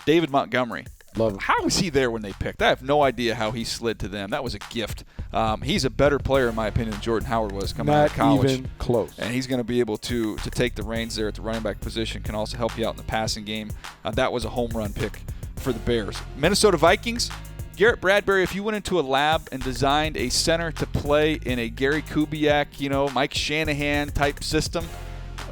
David Montgomery. Love him. How was he there when they picked? I have no idea how he slid to them. That was a gift. He's a better player, in my opinion, than Jordan Howard was coming out of college. Not even close. And he's going to be able to take the reins there at the running back position, can also help you out in the passing game. That was a home run pick for the Bears. Minnesota Vikings, Garrett Bradbury, if you went into a lab and designed a center to play in a Gary Kubiak, Mike Shanahan type system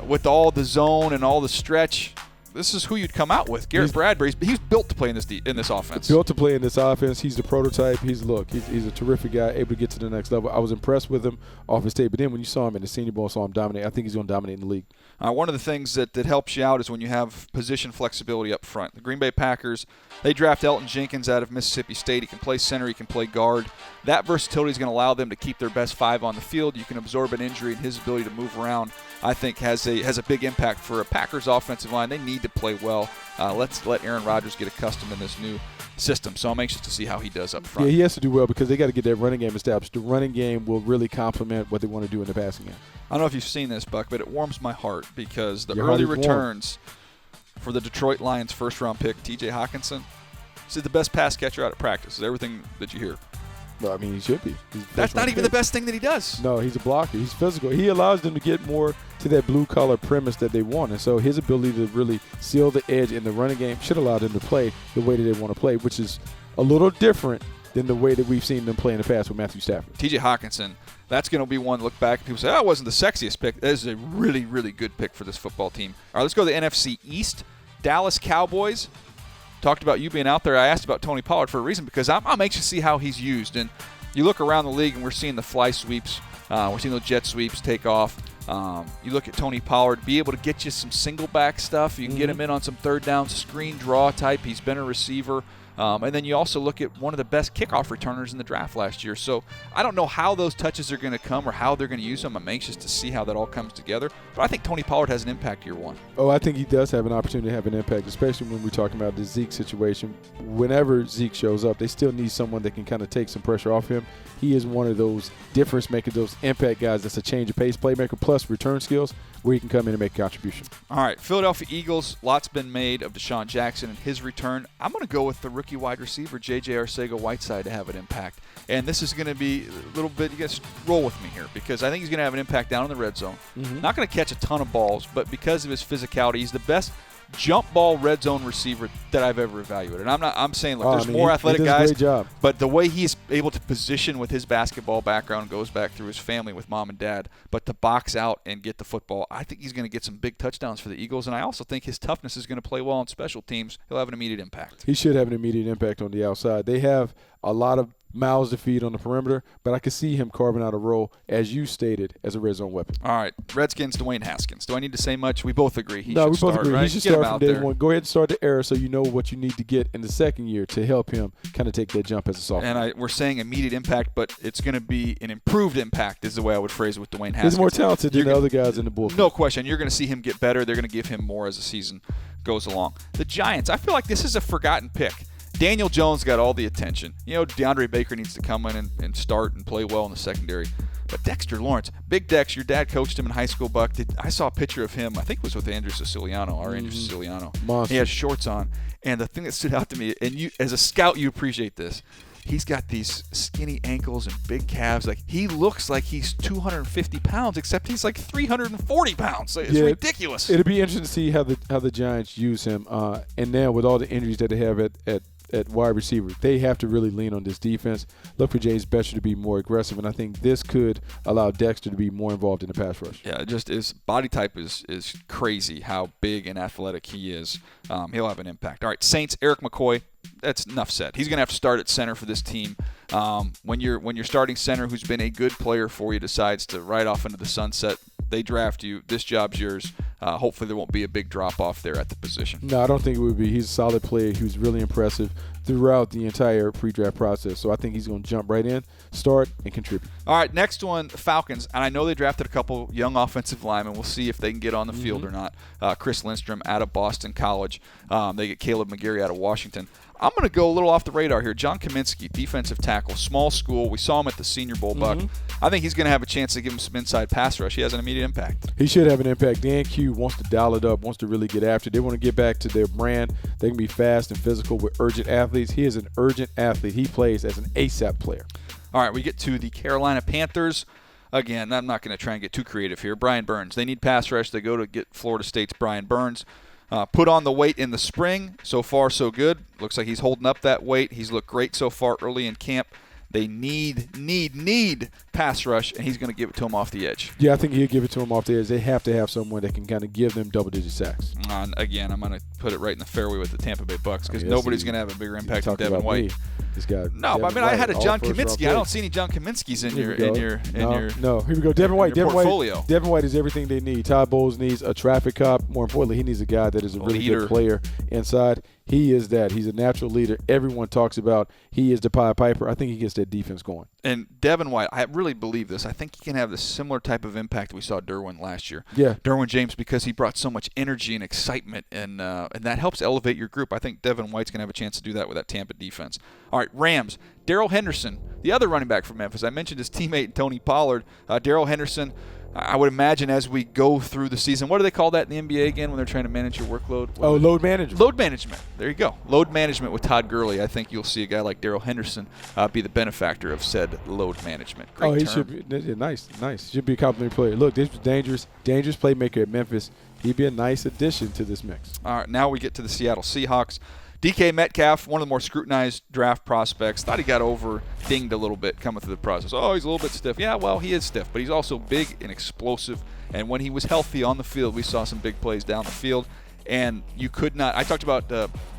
with all the zone and all the stretch, this is who you'd come out with. Garrett Bradbury, he's built to play in this offense. Built to play in this offense. He's the prototype. He's a terrific guy, able to get to the next level. I was impressed with him off his tape. But then when you saw him in the Senior Bowl, saw him dominate, I think he's going to dominate in the league. One of the things that helps you out is when you have position flexibility up front. The Green Bay Packers, they draft Elton Jenkins out of Mississippi State. He can play center. He can play guard. That versatility is going to allow them to keep their best 5 on the field. You can absorb an injury, and his ability to move around, I think, has a big impact for a Packers offensive line. They need to play well. Let's let Aaron Rodgers get accustomed in this new system. So I'm anxious to see how he does up front. Yeah, he has to do well because they got to get that running game established. The running game will really complement what they want to do in the passing game. I don't know if you've seen this, Buck, but it warms my heart because the early returns for the Detroit Lions first-round pick, T.J. Hawkinson, he's the best pass catcher out of practice. Is everything that you hear. Well, I mean, he should be. That's not even the best thing that he does. No, he's a blocker. He's physical. He allows them to get more to that blue-collar premise that they want. And so his ability to really seal the edge in the running game should allow them to play the way that they want to play, which is a little different than the way that we've seen them play in the past with Matthew Stafford. T.J. Hawkinson, that's going to be one to look back and people say, it wasn't the sexiest pick. That is a really, really good pick for this football team. All right, let's go to the NFC East. Dallas Cowboys. Talked about you being out there. I asked about Tony Pollard for a reason because I'm anxious to see how he's used. And you look around the league and we're seeing the fly sweeps. We're seeing those jet sweeps take off. You look at Tony Pollard, be able to get you some single back stuff. You can get him in on some third down screen draw type. He's been a receiver. And then you also look at one of the best kickoff returners in the draft last year. So I don't know how those touches are going to come or how they're going to use them. I'm anxious to see how that all comes together. But I think Tony Pollard has an impact year one. Oh, I think he does have an opportunity to have an impact, especially when we're talking about the Zeke situation. Whenever Zeke shows up, they still need someone that can kind of take some pressure off him. He is one of those difference makers, those impact guys that's a change of pace playmaker plus return skills where he can come in and make a contribution. All right, Philadelphia Eagles, lots been made of Deshaun Jackson and his return. I'm going to go with the rookie wide receiver, J.J. Arcega-Whiteside, to have an impact. And this is going to be a little bit, you guys roll with me here, because I think he's going to have an impact down in the red zone. Not going to catch a ton of balls, but because of his physicality, he's the best jump ball red zone receiver that I've ever evaluated. And I'm saying, look, there's more athletic guys, great job. But the way he's able to position with his basketball background goes back through his family with mom and dad. But to box out and get the football, I think he's going to get some big touchdowns for the Eagles. And I also think his toughness is going to play well on special teams. He'll have an immediate impact. He should have an immediate impact on the outside. They have a lot of mouths to feed on the perimeter, but I could see him carving out a role, as you stated, as a red zone weapon. All right, Redskins, Dwayne Haskins. Do I need to say much? We both agree he should start, both agree. Right? He should Get start him from day one. Go ahead and start the era so you know what you need to get in the second year to help him kind of take that jump as a sophomore. And we're saying immediate impact, but it's going to be an improved impact is the way I would phrase it with Dwayne Haskins. He's more talented than the other guys in the bullpen. No question. You're going to see him get better. They're going to give him more as the season goes along. The Giants, I feel like this is a forgotten pick. Daniel Jones got all the attention. DeAndre Baker needs to come in and start and play well in the secondary. But Dexter Lawrence, Big Dex, your dad coached him in high school, Buck. I saw a picture of him, I think it was with Andrew Siciliano, Andrew Siciliano. Monster. He has shorts on. And the thing that stood out to me, and you as a scout, you appreciate this. He's got these skinny ankles and big calves. Like, he looks like he's 250 pounds, except he's like 340 pounds. It's ridiculous. It'll be interesting to see how the Giants use him. And now with all the injuries that they have at wide receiver, they have to really lean on this defense. Look for James Betcher to be more aggressive, and I think this could allow Dexter to be more involved in the pass rush. Yeah, just his body type is crazy how big and athletic he is. He'll have an impact. All right, Saints, Eric McCoy. That's enough said. He's going to have to start at center for this team. When you're starting center who's been a good player for you decides to ride off into the sunset, they draft you. This job's yours. Hopefully there won't be a big drop-off there at the position. No, I don't think it would be. He's a solid player. He was really impressive throughout the entire pre-draft process. So I think he's going to jump right in, start, and contribute. All right, next one, Falcons. And I know they drafted a couple young offensive linemen. We'll see if they can get on the field or not. Chris Lindstrom out of Boston College. They get Caleb McGarry out of Washington. I'm going to go a little off the radar here. John Kaminsky, defensive tackle, small school. We saw him at the Senior Bowl, Buck. I think he's going to have a chance to give him some inside pass rush. He has an immediate impact. He should have an impact. Dan Q wants to dial it up, wants to really get after it. They want to get back to their brand. They can be fast and physical with urgent athletes. He is an urgent athlete. He plays as an ASAP player. All right, we get to the Carolina Panthers. Again, I'm not going to try and get too creative here. Brian Burns. They need pass rush. They go to get Florida State's Brian Burns. Put on the weight in the spring. So far, so good. Looks like he's holding up that weight. He's looked great so far early in camp. They need pass rush, and he's going to give it to him off the edge. Yeah, I think he'll give it to him off the edge. They have to have someone that can kind of give them double-digit sacks. Again, I'm going to put it right in the fairway with the Tampa Bay Bucks because nobody's going to have a bigger impact than Devin White. This guy. No, but I mean, I had a John Kaminsky. I don't see any John Kaminskys in your No, here we go. Devin White. Portfolio. Devin White is everything they need. Todd Bowles needs a traffic cop. More importantly, he needs a guy that is a really good player inside. He is that. He's a natural leader. Everyone talks about he is the Pied Piper. I think he gets that defense going. And Devin White, I really believe this. I think he can have the similar type of impact we saw Derwin last year. Yeah. Derwin James, because he brought so much energy and excitement, and that helps elevate your group. I think Devin White's going to have a chance to do that with that Tampa defense. All right, Rams. Darrell Henderson, the other running back from Memphis. I mentioned his teammate Tony Pollard. Darrell Henderson, I would imagine as we go through the season, what do they call that in the NBA again when they're trying to manage your workload? Load management. Load management. There you go. Load management with Todd Gurley. I think you'll see a guy like Darrell Henderson be the benefactor of said load management. Great he term. should be nice. Should be a complimentary player. Look, this was dangerous playmaker at Memphis. He'd be a nice addition to this mix. All right, now we get to the Seattle Seahawks. DK Metcalf, one of the more scrutinized draft prospects. Thought he got over-dinged a little bit coming through the process. Oh, he's a little bit stiff. Yeah, well, he is stiff, but he's also big and explosive. And when he was healthy on the field, we saw some big plays down the field. And you could not – I talked about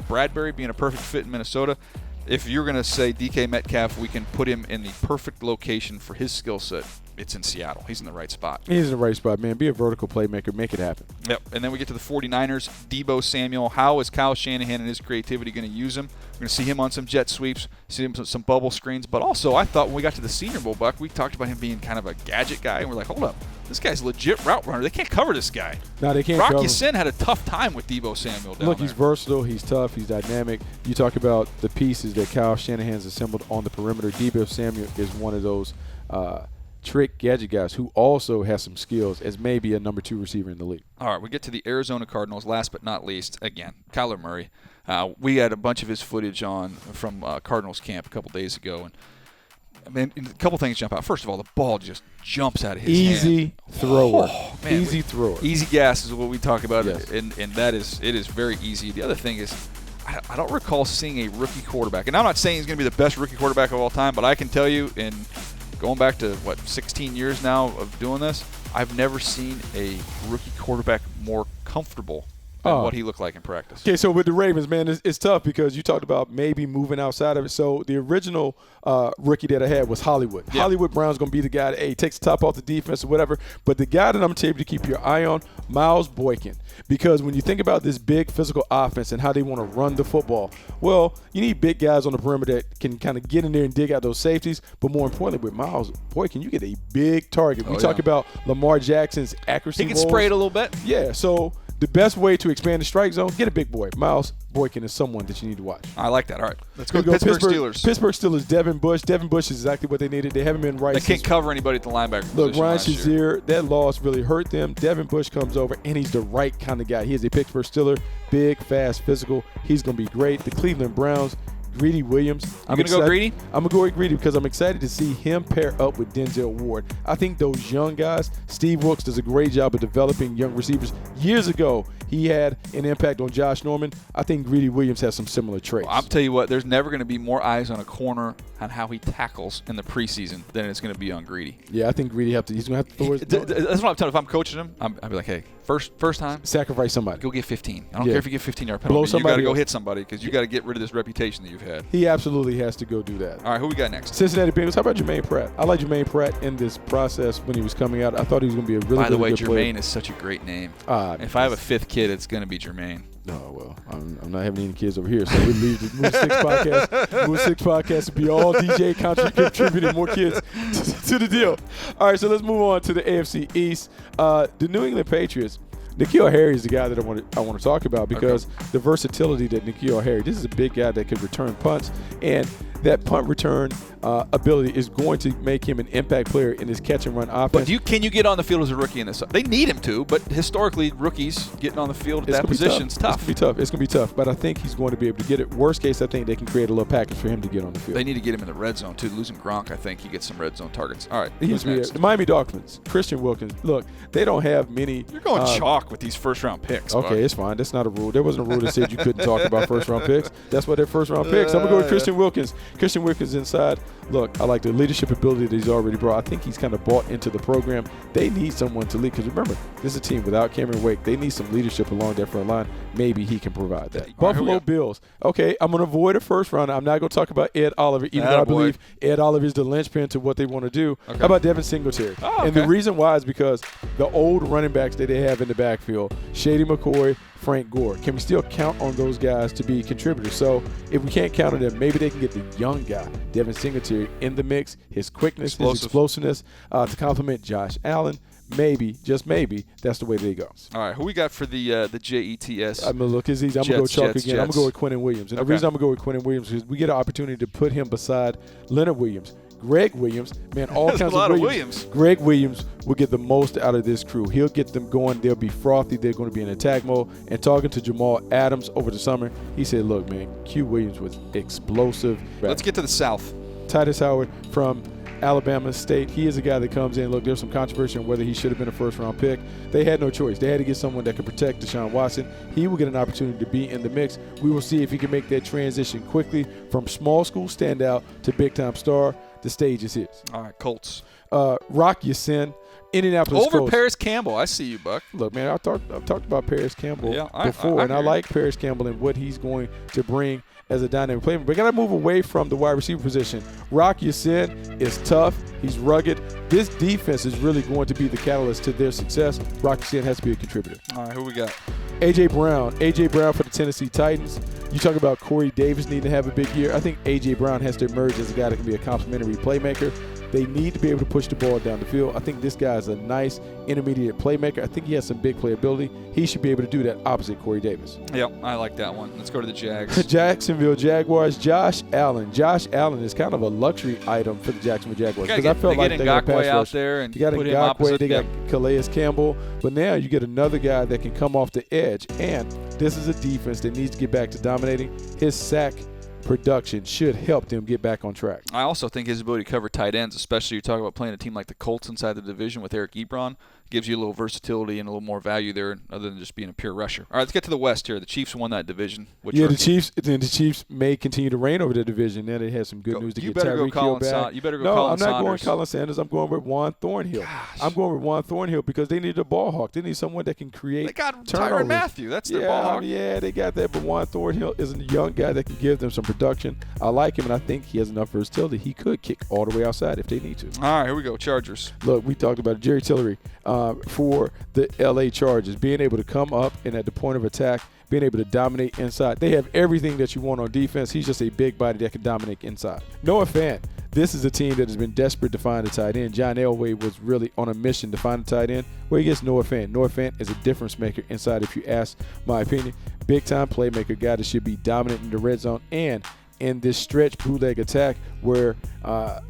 Bradbury being a perfect fit in Minnesota. If you're going to say DK Metcalf, we can put him in the perfect location for his skill set. It's in Seattle. He's in the right spot. He's in the right spot, man. Be a vertical playmaker. Make it happen. Yep. And then we get to the 49ers. Deebo Samuel. How is Kyle Shanahan and his creativity going to use him? We're going to see him on some jet sweeps, see him some bubble screens. But also, I thought when we got to the Senior Bowl, Buck, we talked about him being kind of a gadget guy. And we're like, hold up. This guy's a legit route runner. They can't cover this guy. No, they can't Rocky cover him. Sin had a tough time with Deebo Samuel down Look, there. he's versatile. He's tough. He's dynamic. You talk about the pieces that Kyle Shanahan's assembled on the perimeter. Deebo Samuel is one of those trick gadget guys who also has some skills as maybe a number 2 receiver in the league. All right, we get to the Arizona Cardinals. Last but not least, again, Kyler Murray. We had a bunch of his footage on from Cardinals camp a couple days ago, and I mean, a couple things jump out. First of all, the ball just jumps out of his hand. Easy thrower. Oh, man, easy thrower. Easy gas is what we talk about, Yes. and it is very easy. The other thing is, I don't recall seeing a rookie quarterback, and I'm not saying he's going to be the best rookie quarterback of all time, but I can tell you, in going back to 16 years now of doing this, I've never seen a rookie quarterback more comfortable than what he looked like in practice. Okay, so with the Ravens, man, it's tough because you talked about maybe moving outside of it. So the original rookie that I had was Hollywood. Yeah. Hollywood Brown's going to be the guy that, takes the top off the defense or whatever. But the guy that I'm going to tell you to keep your eye on, Miles Boykin. Because when you think about this big physical offense and how they want to run the football, well, you need big guys on the perimeter that can kind of get in there and dig out those safeties. But more importantly, with Miles Boykin, you get a big target. We talk about Lamar Jackson's accuracy. He can rolls. spray it a little bit. Yeah, so the best way to expand the strike zone, get a big boy. Miles Boykin is someone that you need to watch. I like that. All right, let's go to Pittsburgh Steelers. Pittsburgh Steelers, Devin Bush. Devin Bush is exactly what they needed. They haven't been right. They can't cover anybody at the linebacker Look, position Ryan last year. Shazier, that loss really hurt them. Devin Bush comes over, and he's the right kind of guy. He is a Pittsburgh Steeler, big, fast, physical. He's going to be great. The Cleveland Browns, Greedy Williams. I'm going to go Greedy? I'm going to go with Greedy because I'm excited to see him pair up with Denzel Ward. I think those young guys, Steve Wilkes does a great job of developing young receivers. Years ago, he had an impact on Josh Norman. I think Greedy Williams has some similar traits. Well, I'll tell you what, there's never going to be more eyes on a corner on how he tackles in the preseason than it's going to be on Greedy. Yeah, I think Greedy he's going to have to throw his That's what I'm telling you. If I'm coaching him, I'll be like, hey, first time, sacrifice somebody. go get 15. I don't care if you get 15-yard Blow penalty. You got to go else. hit somebody because you got to get rid of this reputation that you've had. He absolutely has to go do that. All right, who we got next? Cincinnati Bengals. How about Jermaine Pratt? I like Jermaine Pratt in this process when he was coming out. I thought he was going to be a really, By the really way, good player. Jermaine is such a great name. If I have a fifth kid, it's going to be Jermaine. No, well, I'm not having any kids over here, so we leave the Move 6 podcast. Move 6 podcast to be all DJ contributing more kids to the deal. All right, so let's move on to the AFC East. The New England Patriots. N'Keal Harry is the guy that I want to talk about because the versatility that N'Keal Harry, this is a big guy that can return punts, and that punt return ability is going to make him an impact player in his catch and run offense. But can you get on the field as a rookie in this? They need him to, but historically, rookies getting on the field at that position is tough. It's going to be tough, but I think he's going to be able to get it. Worst case, I think they can create a little package for him to get on the field. They need to get him in the red zone, too. Losing Gronk, I think he gets some red zone targets. All right, the Miami Dolphins, Christian Wilkins. Look, they don't have many. You're going chalk with these first-round picks. Okay, it's fine. That's not a rule. There wasn't a rule that said you couldn't talk about first-round picks. That's why they're first-round picks. I'm going to go with Christian Wilkins. Christian Wilkins inside. Look, I like the leadership ability that he's already brought. I think he's kind of bought into the program. They need someone to lead because remember, this is a team without Cameron Wake. They need some leadership along that front line. Maybe he can provide that. Buffalo Bills. Okay, I'm going to avoid a first round. I'm not going to talk about Ed Oliver, even though I believe Ed Oliver is the linchpin to what they want to do. Okay. How about Devin Singletary? And the reason why is because the old running backs that they have in the backfield, Shady McCoy, Frank Gore. Can we still count on those guys to be contributors? So if we can't count on them, maybe they can get the young guy, Devin Singletary, in the mix, his quickness, his explosiveness to complement Josh Allen. Maybe, just maybe, that's the way they go. All right, who we got for the JETS? I'm going to look as easy. I'm going to go chalk again. I'm going to go with Quinnen Williams. And the reason I'm going to go with Quinnen Williams is we get an opportunity to put him beside Leonard Williams. Greg Williams, man, all kinds of Williams. Greg Williams will get the most out of this crew. He'll get them going. They'll be frothy. They're going to be in attack mode. And talking to Jamal Adams over the summer, he said, look, man, Q Williams was explosive. Let's get to the South. Titus Howard from Alabama State. He is a guy that comes in. Look, there's some controversy on whether he should have been a first-round pick. They had no choice. They had to get someone that could protect Deshaun Watson. He will get an opportunity to be in the mix. We will see if he can make that transition quickly from small school standout to big-time star. The stage is his. All right, Colts. Rock Ya-Sin, Indianapolis Over Colts. Paris Campbell. I see you, Buck. Look, man, I've talked about Paris Campbell before, I and I like Paris Campbell and what he's going to bring as a dynamic player. But we got to move away from the wide receiver position. Rock Ya-Sin is tough. He's rugged. This defense is really going to be the catalyst to their success. Rock Ya-Sin has to be a contributor. All right, who we got? A.J. Brown. A.J. Brown for the Tennessee Titans. You talk about Corey Davis needing to have a big year. I think A.J. Brown has to emerge as a guy that can be a complimentary playmaker. They need to be able to push the ball down the field. I think this guy is a nice intermediate playmaker. I think he has some big playability. He should be able to do that opposite Corey Davis. Yep, I like that one. Let's go to the Jags. Jacksonville Jaguars. Josh Allen. Josh Allen is kind of a luxury item for the Jacksonville Jaguars because I felt like they got a pass out rush. There and you got Ngakoue, they got Calais Campbell, but now you get another guy that can come off the edge. And this is a defense that needs to get back to dominating. His sack production should help them get back on track. I also think his ability to cover tight ends, especially you talk about playing a team like the Colts inside the division with Eric Ebron, gives you a little versatility and a little more value there other than just being a pure rusher. All right, let's get to the West here. The Chiefs won that division. The Chiefs may continue to reign over the division. Now they have some good news to get Tyreek Hill back. You better go Colin Sanders. No, I'm not going Colin Sanders. I'm going with Juan Thornhill. I'm going with Juan Thornhill because they need a ball hawk. They need someone that can create They got turnovers. Tyrann Mathieu. That's their ball hawk. Yeah, they got that. But Juan Thornhill is a young guy that can give them some production. I like him, and I think he has enough versatility. He could kick all the way outside if they need to. All right, here we go. Chargers. Look, we talked about Jerry Tillery for the L.A. Chargers, being able to come up and at the point of attack, being able to dominate inside. They have everything that you want on defense. He's just a big body that can dominate inside. Noah Fant. This is a team that has been desperate to find a tight end. John Elway was really on a mission to find a tight end. Where he gets Noah Fant. Noah Fant is a difference maker inside, if you ask my opinion. Big-time playmaker, guy that should be dominant in the red zone and in this stretch bootleg attack where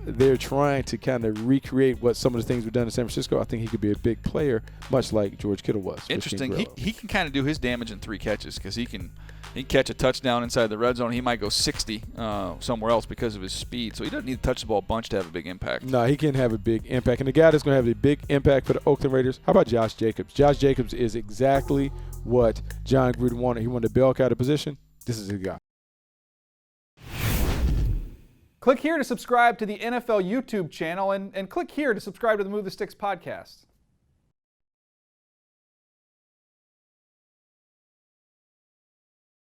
they're trying to kind of recreate what some of the things we've done in San Francisco. I think he could be a big player, much like George Kittle was. Interesting. He can kind of do his damage in 3 catches because he can catch a touchdown inside the red zone. He might go 60 somewhere else because of his speed. So he doesn't need to touch the ball a bunch to have a big impact. No, he can have a big impact. And the guy that's going to have a big impact for the Oakland Raiders, how about Josh Jacobs? Josh Jacobs is exactly what John Gruden wanted. He wanted a bell cow position. This is the guy. Click here to subscribe to the NFL YouTube channel and click here to subscribe to the Move the Sticks podcast.